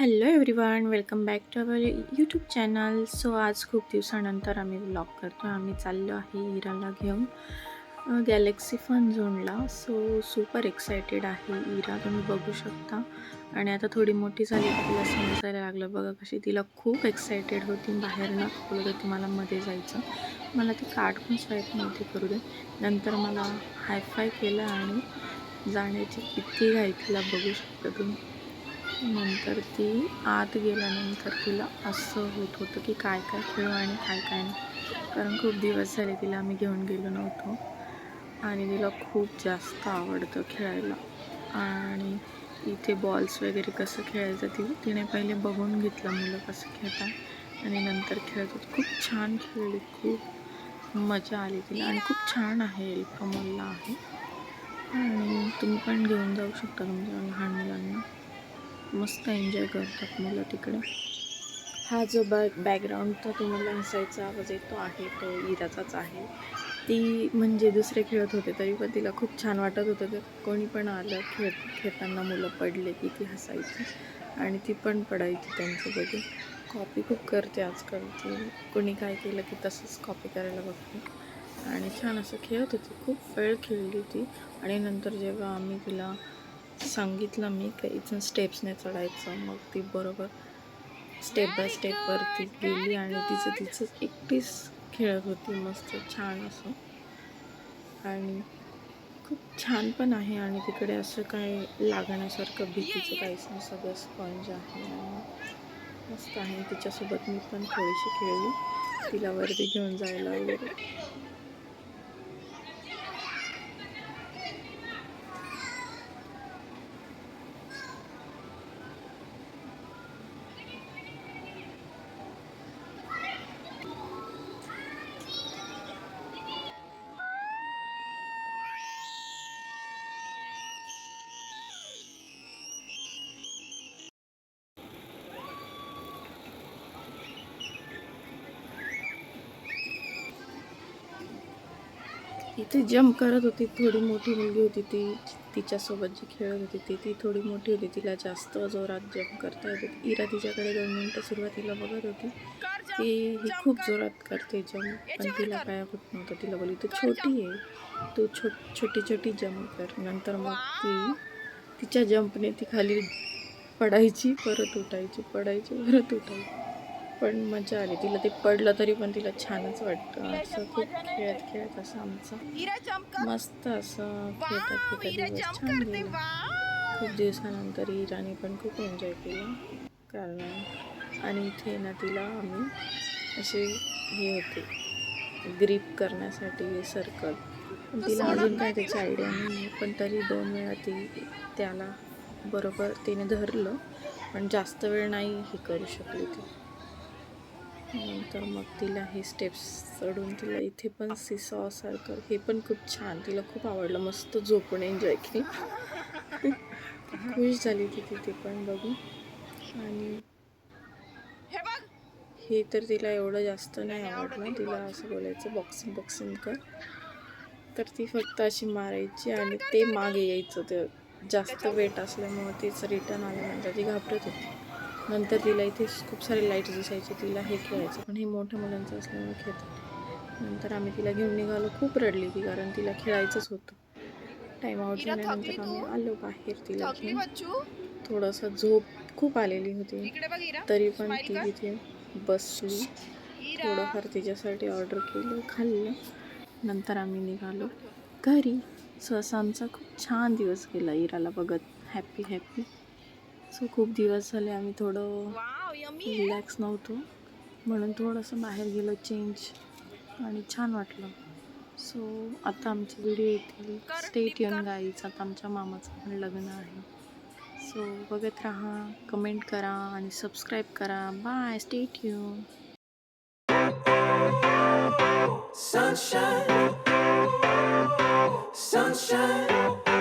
Hello everyone, welcome back to our YouTube channel. So आज खूप दिवसानंतर आम्ही व्लॉग करतो. आम्ही चाललो आहे इराला घेऊन गॅलेक्सी फन झोनला. सो सुपर एक्सायटेड आहे इरा, तुम्ही बघू शकता. आणि आता थोडी मोठी झाली की तिला समजायला लागलं. बघा कशी तिला खूप एक्सायटेड होती. बाहेरनं बोलत होती मला मध्ये जायचं. मला ती कार्ड पण स्वाईप नव्हती करू दे. नंतर मला हायफाय केलं आणि जाण्याची किती घाई तिला बघू शकता तुम्ही. नंतर ती आत गेल्यानंतर तिला असं होत होतं की काय काय खेळू आणि काय काय नाही, कारण खूप दिवस झाले तिला आम्ही घेऊन गेलो नव्हतो. आणि तिला खूप जास्त आवडतं खेळायला. आणि इथे बॉल्स वगैरे कसं खेळायचं तिने पहिले बघून घेतलं मुलं कसं खेळतात आणि नंतर खेळत होती. खूप छान खेळली, खूप मजा आली तिला आणि खूप छान आहे. एल्फा आहे आणि तुम्ही पण घेऊन जाऊ शकता तुमच्या लहान मुलांना. मस्त एन्जॉय करतात मुलं तिकडे. हा जो बॅकग्राऊंडचा तुम्हाला हसायचा आवाज येतो आहे तो इराचाच आहे. ती म्हणजे दुसरे खेळत होते तरी पण तिला खूप छान वाटत होतं. तर कोणी पण आलं खेळताना मुलं पडले की ती हसायची आणि ती पण पडायची त्यांचं बघून. कॉपी खूप करते आजकाल ती. कोणी काय केलं की तसंच कॉपी करायला बघते. आणि छान असं खेळत होती, खूप वेळ खेळली ती. आणि नंतर जेव्हा आम्ही तिला सांगितलं मी का इथून स्टेप्सने चढायचं, मग ती बरोबर स्टेप बाय स्टेपवरती गेली आणि तिचं एकटीच खेळत होती मस्त छान असं. आणि खूप छान पण आहे आणि तिकडे असं काय लागण्यासारखं भीतीचं काहीच नाही, सगळं स्पंज आहे आणि मस्त आहे. तिच्यासोबत मी पण थोडीशी खेळली, तिला वरती घेऊन जायला वगैरे. इथे जंप करत होती. थोडी मोठी मुलगी होती ती, तिच्यासोबत जी खेळत होती ती थोडी मोठी होती. तिला जास्त जोरात जंप करता येत होती. इरा तिच्याकडे 2 मिनटं सुरुवातीला बघत होती की ही खूप जोरात करते जंप, पण तिला काय होत नव्हतं. तिला बोलली तू छोटी आहे, तू छोटी छोटी जंप कर. नंतर मग ती तिच्या जंपने ती खाली पडायची, परत उठायची, पडायची, परत उठायची. पण मजा आली तिला. ते पडलं तरी पण तिला छानच वाटतं. असं खूप खेळत खेळत असं आमचं मस्त असं खेळता खेळता दिवस छान गेला. खूप दिवसानंतर इराने पण खूप एन्जॉय केलं कारण. आणि इथे ना तिला आम्ही असे हे होते ग्रिप करण्यासाठी सर्कल, पण तिला अजून काय त्याची आयडिया नाही आहे. पण तरी 2 वेळा ती त्याला बरोबर तिने धरलं, पण जास्त वेळ नाही हे करू शकली ती. नंतर मग तिला हे स्टेप्स चढून तिला इथे पण सीसॉ सारखं हे पण खूप छान, तिला खूप आवडलं. मस्त झोपून एन्जॉय केली. खुश झाली ती तिथे पण बघून. आणि हे तर तिला एवढं जास्त नाही आवडलं. तिला असं बोलायचं बॉक्सिंग बॉक्सिंग कर, तर ती फक्त अशी मारायची आणि ते मागे यायचं. ते जास्त वेट असल्यामुळं तीच रिटर्न आल्यानंतर ती घाबरत होती. नंतर तिला इथे खूप सारे लाईट्स दिसायचे, तिला हे खेळायचं, पण हे मोठ्या मुलांचं असल्यामुळे खेळतात. नंतर आम्ही तिला घेऊन निघालो. खूप रडली ती कारण तिला खेळायचंच होतं. टाईम आउट झाल्यानंतर आम्ही आलो बाहेर तिला घेऊन. थोडंसं झोप खूप आलेली होती तरी पण ती तिथे बसली. थोडंफार तिच्यासाठी ऑर्डर केलं, खाल्लं. नंतर आम्ही निघालो घरी. सो असा आमचा खूप छान दिवस गेला इराला बघत, हॅपी हॅपी. सो खूप दिवस झाले आम्ही थोडं रिलॅक्स नव्हतो, म्हणून थोडंसं बाहेर गेलो चेंज आणि छान वाटलं. सो आता आमचे व्हिडिओ येतील. Stay tune guys. आता आमच्या मामाचं पण लग्न आहे. सो बघत राहा, कमेंट करा आणि सबस्क्राईब करा. Bye, stay tune. Sunshine, sunshine.